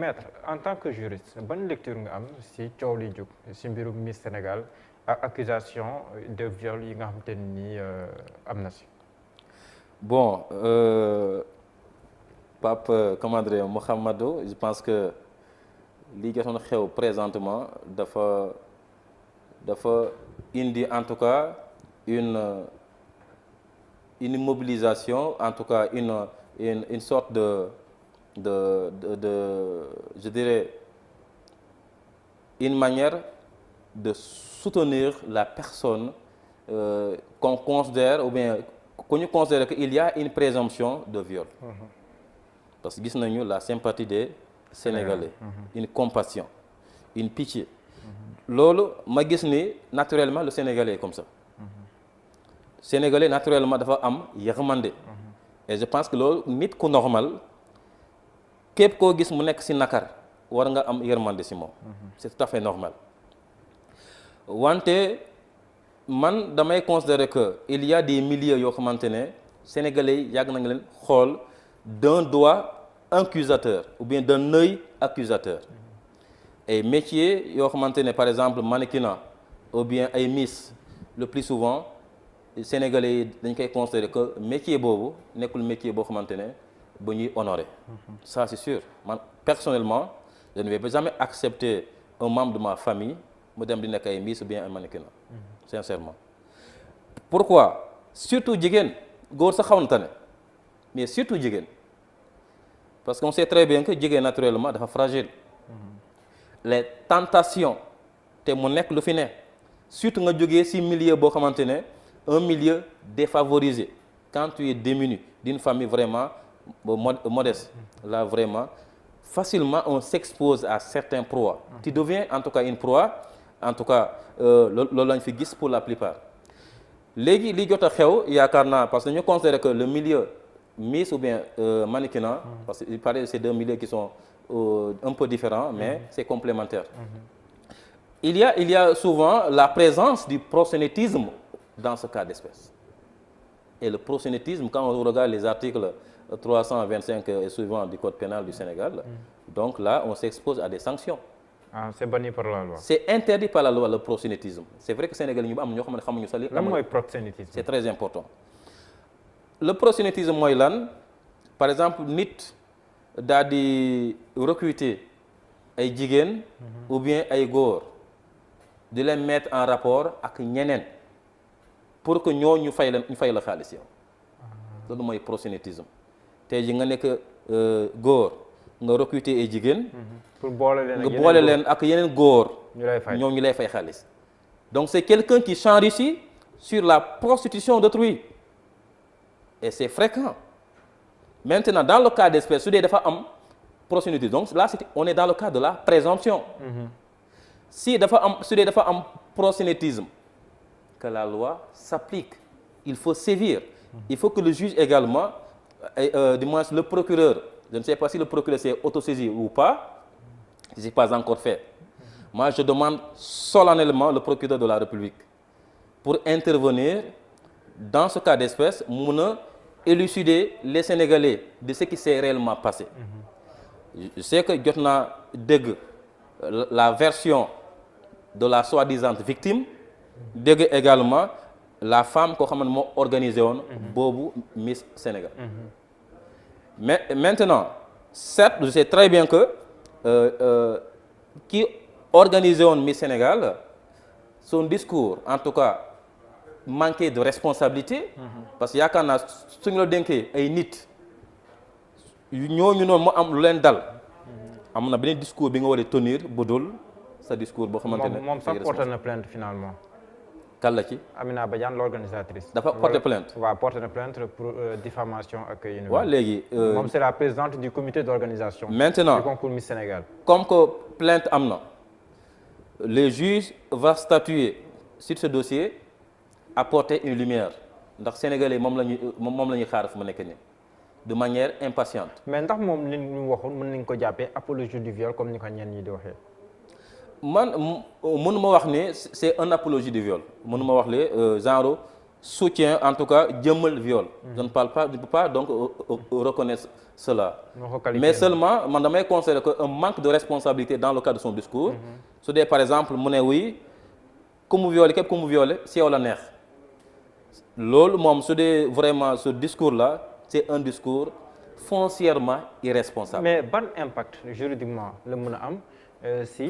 maître en tant que juriste ban lecture nga am si coow li jóg si mbirum Miss Sénégal ak accusation de viol yi nga xamante ne nii am na si. Bon Pape Commandre Mouhamadou, je pense que li jotoon xew présentement dafa indi en tout cas une mobilisation, en tout cas une sorte de je dirais une manière de soutenir la personne qu'on considère ou bien qu'on considère qu'il y a une présomption de viol. Parce que gis nañu la sympathie des Sénégalais, une compassion, une pitié. Loolu ma gis ni naturellement le Sénégalais est comme ça. Sénégalais naturellement dafa am yërmande. Et je pense que loolu nit ku normal képp koo gis mu nekk ci nakar war nga am yërmande ci moom. C'est tout à fait normal. Wante man damay considérer que il y a des milieux yoo xamante ne Sénégalais yi yàgg nañ leen xool d'un doigt accusateur ou bien d'un œil accusateur. Et métier yoo xamante ne par exemple mannequinat ou bien ay miss le plus souvent Sénégalais yi dañ koy considérer que métier boobu nekkul métier boo xamante ne ba ñuy honorer. Ça c'est sûr. Man personnellement je ne vais jamais accepter un membre de ma famille mu dem di nekk ay miss ou bien ay mannequinat. Sincèrement. Pourquoi? Surtout jigéen góor sa xaw na tane mais surtout jigéen parce qu'on sait très bien que jigéen naturellement dafa fragile. Les tentations te mu nekk lu fi ne surtout nga jógee ci milieu boo xamante ne un milieu défavorisé quand tu es démuni d'une famille vraiment modeste là vraiment facilement on s'expose à certains proies. Tu deviens en tout cas une proie en tout cas loolu lañ fi gis pour la plupart. Léegi li jot a xew yaakaar naa parce que ñu considère que le milieu Miss ou bien mannequinat parce que il paraît que c'est deux milieux qui sont un peu différents mais c'est complémentaire. Il y a souvent la présence du proxénétisme dans ce cas d'espèce. Et le proxénétisme quand on regarde les articles 325 et suivants du code pénal du Sénégal, donc là on s'expose à des sanctions. Ah, c'est banni par la loi. C'est interdit par la loi le proxénétisme. C'est vrai que Sénégal ñu am ñoo xam ne xamuñu sa li. Lan mooy proxénétisme. C'est très important. Le proxénétisme mooy lan par exemple nit daal di recruter ay jigéen ou bien ay góor di leen mettre en rapport ak ñeneen pour que ñoo ñu fay la xaalis yow. Loolu mooy proxénétisme. Tey ji nga nekk góor nga recruter ay jigéen. pour boole leen ak yeneen góor. ñoom ñu lay fay xaalis. Donc c'est quelqu'un qui s'enrichit sur la prostitution d'autrui. Et c'est fréquent. Maintenant dans le cas d'espèce su dee dafa am proxénétisme donc là on est dans le cas de la présomption. Su dee dafa am proxénétisme que la loi s'applique. Il faut sévir. Il faut que le juge également du moins le procureur, je ne sais pas si le procureur s'est autosaisi ou pas, c'est pas encore fait. Moi je demande solennellement le procureur de la République pour intervenir dans ce cas d'espèce mun a élucider les Sénégalais de ce qui s'est réellement passé. Je sais que jot naa dégg la version de la soi-disant victime, dégg également la femme koo xam ne moo organisé woon boobu Miss Sénégal. Mais maintenant certes je sais très bien que qui organisé woon Miss Sénégal son discours en tout cas manqué de responsabilité. Parce que yaakaar naa suñu la dénkee ay nit ñooñu noonu mu am lu leen dal. am na beneen discours bi nga war a tenir bu dul sa discours boo xamante ne. moom sax porté na plainte finalement. kan la ci. Amina Badiane l'organisatrice. dafa porté plainte. waaw porté na plainte pour diffamation ak yu. waaw léegi. moom c'est la présidente du comité d'organisation. maintenant du concours Miss Sénégal. comme que plainte am na le juge va statuer sur ce dossier apporter une lumière ndax sénégalais moom la ñuy xaar fu mu nekk nii de manière impatiente. mais ndax moom li ñu waxoon mën nañu ko jàppee apologie du viol comme ni ko ñenn ñi di waxee. man mënuma wax ne c'est un apologie du viol mënuma wax le genre soutient en tout cas jëmmal viol. Je ne peux pas donc reconnaître cela. Mais seulement man damay considérer que un manque de responsabilité dans le cadre de son discours. su dee par exemple mu ne oui ku mu violé képp ku mu violé si yow la neex loolu moom su dee vraiment ce discours là c'est un discours foncièrement irresponsable. Mais ban impact juridiquement la mën a am si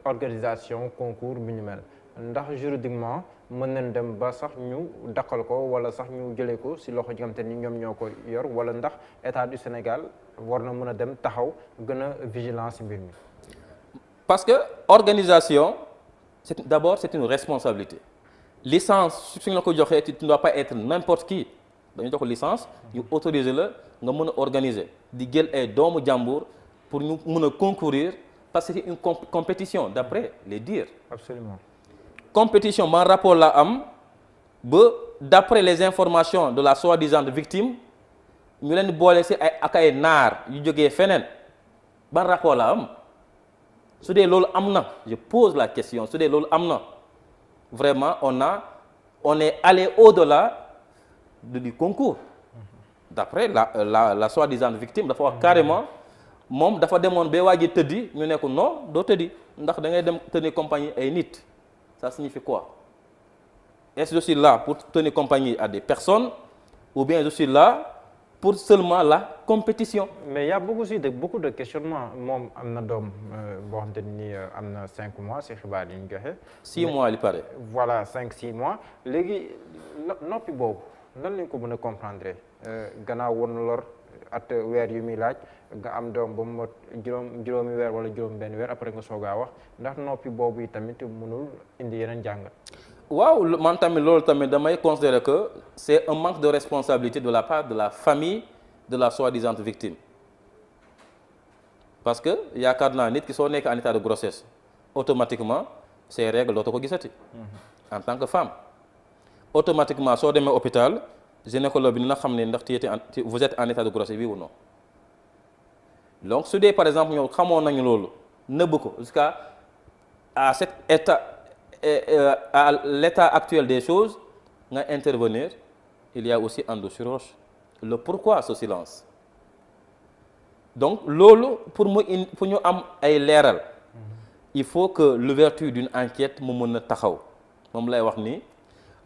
organisation concours bi ñu mel ndax juridiquement mën nañ dem ba sax ñu daqal ko wala sax ñu jëlee ko si loxo ji nga xamante ni ñoom ñoo ko yor wala ndax état du Sénégal war na mën a dem taxaw gën a vigilant si mbir mi. Parce que organisation d'abord c'est une responsabilité. Licence su ñu la ko joxee tu ne dois pas être n'importe qui dañu jox licence ñu autoriser la nga mën a organiser di jël ay doomu jàmbur pour ñu mën a concourir parce que c'est une compétition d'après les dires. Absolument. Compétition ban rapport la am ba d'après les informations de la soi-disant victime ñu leen boole ci ay ak ay naar yu jógee feneen ban rapport la am su dee loolu am na je pose la question su dee loolu am na vraiment on est allé au-delà du concours d'après la soi-disant victime dafa wax carrément moom dafa demoon ba waa ji tëddi ñu ne ko non doo tëddi ndax da ngay dem tenir compagnie ay nit ça signifie quoi? Est-ce que je suis là pour tenir compagnie à des personnes ou bien je suis là pour seulement la compétition? Mais il y a beaucoup de questionnements moom am na doom boo xamante ni am na 5 mois si xibaar yi ñu joxe. 6 mois li pare. Voilà 5-6 mois léegi noppi boobu nan lañ ko mën a comprendre gannaaw woon lor at weer yu muy laaj nga am doom ba mu mot juróomi weer wala juróom-benn weer après nga soog a wax ndax noppi boobu yi tamit mënul indi yeneen jàngat. waaw man tamit loolu tamit damay considérer que c'est un manque de responsabilité de la part de la famille de la soi-disant victime parce que yaakaar naa nit ki soo nekk en état de grossesse automatiquement ces règles dootoo ko gisati en tant que femme automatiquement soo demee hôpital gynécologue bi dina xam ne ndax vous êtes en état de grossesse oui ou non donc su dee par exemple ñoom xamoon nañu loolu nëbb ko jusqu'à à cet état à l'état actuel des choses nga intervenir il y a aussi anguille sous roche le pourquoi ce silence donc loolu pour ñu am ay leeral il faut que l'ouverture d'une enquête mu mën a taxaw moom lay wax ni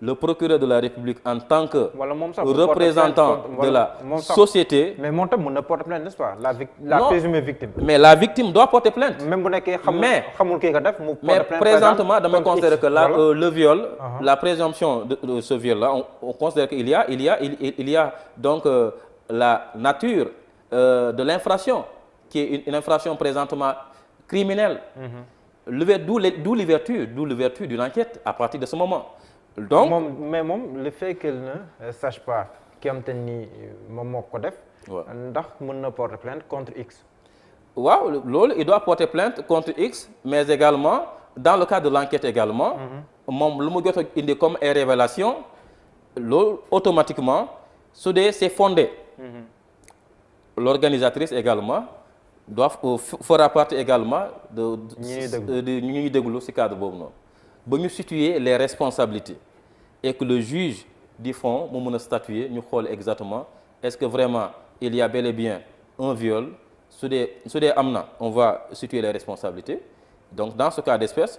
le procureur de la République en tant que représentant de la société. Mais moom tam mën na porter plainte, n'est-ce pas? La présumée victime. Mais la victime doit porter plainte. Même bu nekkee xamul kii nga def mu porter plainte. Mais présentement damay considérer que là le viol, la présomption de ce viol là, on considère qu'il y a donc la nature de l'infraction qui est une infraction présentement criminelle. D'où l'ouverture d'une enquête à partir de ce moment. Donc mais le fait qu'elle ne sache pas ki am te ni moom moo ko def. ndax mën na porter plainte contre X. waaw loolu il doit porter plainte contre X mais également dans le cadre de l'enquête également. moom lu mu jot a indi comme ay révélation loolu automatiquement su dee c'est fondé. L'organisatrice également fera partie également de ñuy déglu ci cadre boobu noonu. ba ñu situer les responsabilités et que le juge du fond mu mën a statuer ñu xool exactement est-ce que vraiment il y a bel et bien un viol su dee am na on va situer les responsabilités donc dans ce cas d'espèce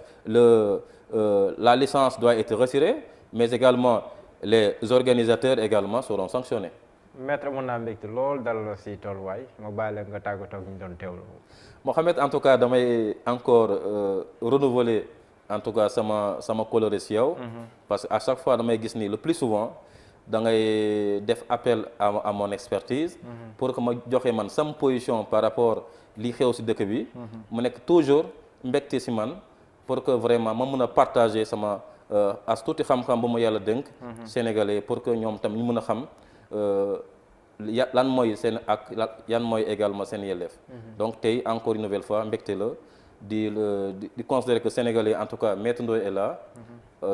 la licence doit être retirée mais également les organisateurs également seront sanctionnés. Maître mën naa mbégte lool dal la si tolluwaay ma bàyyi la nga tàggatoo ak ñu doon teewlu. Mohamed en tout cas damay encore renouveler en tout cas sama coloré si yow. parce que à chaque fois damay gis ni le plus souvent da ngay def appel à mon expertise. pour que ma joxe man sama position par rapport li xew si dëkk bi. mu nekk toujours mbégte si man pour que vraiment ma mën a partager sama as tuuti xam-xam ba mu yàlla dénk. Sénégalais pour que ñoom tam ñu mën a xam lan mooy seen ak yan mooy également seen yelleef. donc tey encore une nouvelle fois mbégte la. di considérer que Sénégalais en tout cas Maître Ndoye est là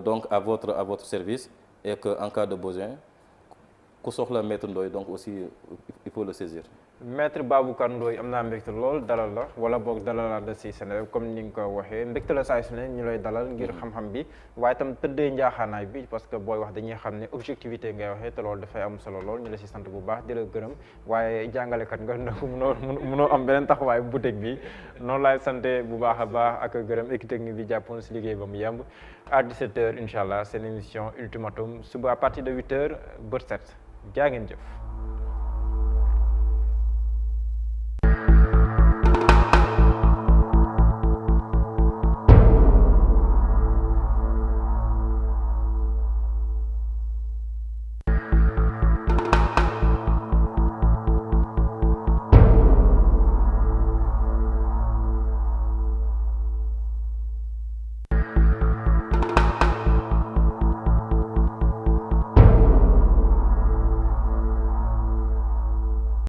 donc à votre service et que en cas de besoin ku soxla Maître Ndoye donc aussi il faut le saisir. Maître Baboucar Ndoye am naa mbégte lool dalal la wala boog dalalaat la si Seneweb comme ni nga ko waxee mbégte la saa su ne ñu lay dalal ngir xam-xam bi waaye itam tëddee njaaxaanaay bi parce que booy wax dañuy xam ne objectivité ngay waxee te loolu dafay am solo lool ñu la si sant bu baax di la gërëm waaye jàngalekat nga ndax mënoo am beneen taxawaay bu teg bi noonu laay sante bu baax a baax ak gërëm équipe technique bi jàppoon si liggéey ba mu yemb à 17h incha allah seen émission Ultimatum suba à partir de 8h bët set jaa ngeen jëf.